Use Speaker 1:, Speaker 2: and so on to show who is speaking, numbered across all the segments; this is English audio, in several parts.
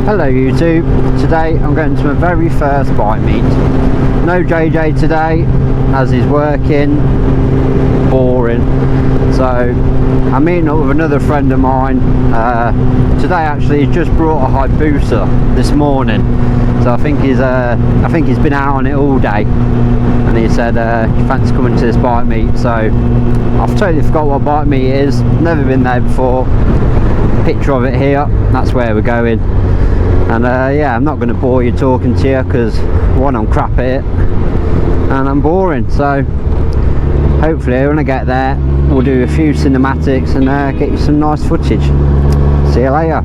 Speaker 1: Hello YouTube, today I'm going to my very first bike meet. No JJ today as he's working, boring. So I'm meeting up with another friend of mine. Today actually he's just brought a Hayabusa this morning. So I think he's been out on it all day. And he said he fancies coming to this bike meet. So I've totally forgot what bike meet it is, never been there before. Picture of it here, that's where we're going. And yeah, I'm not going to bore you talking to you because one, I'm crap at it and I'm boring. So hopefully when I get there we'll do a few cinematics and get you some nice footage. See you later.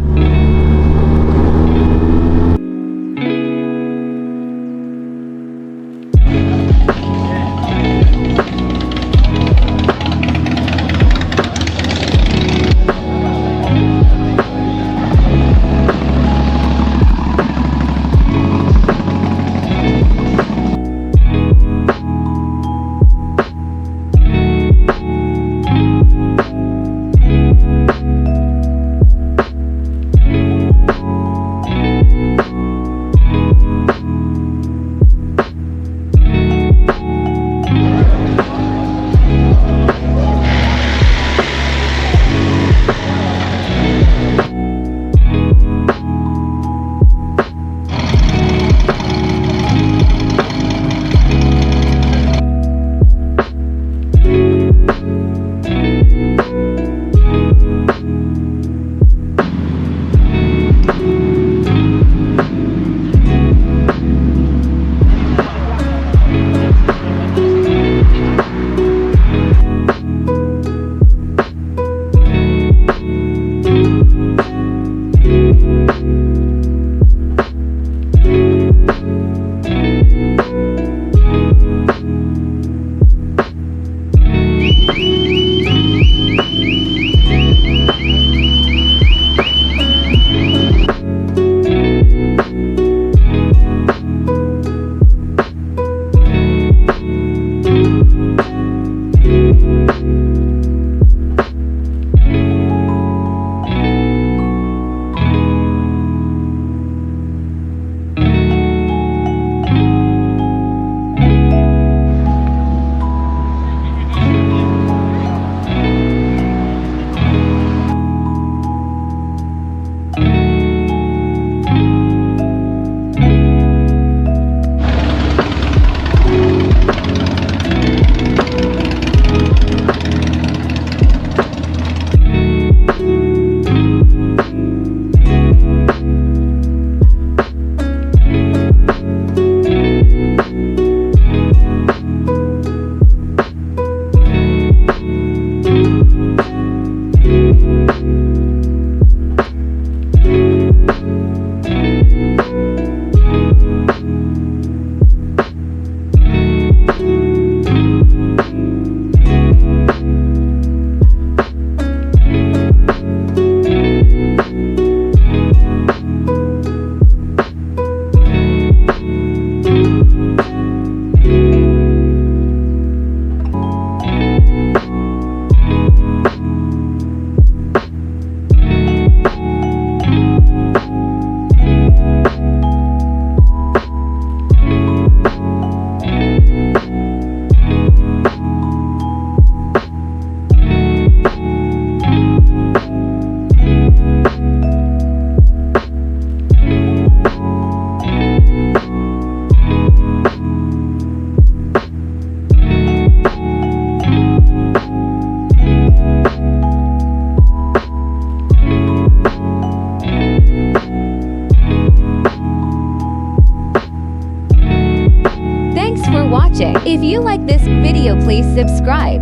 Speaker 2: If you like this video, please subscribe.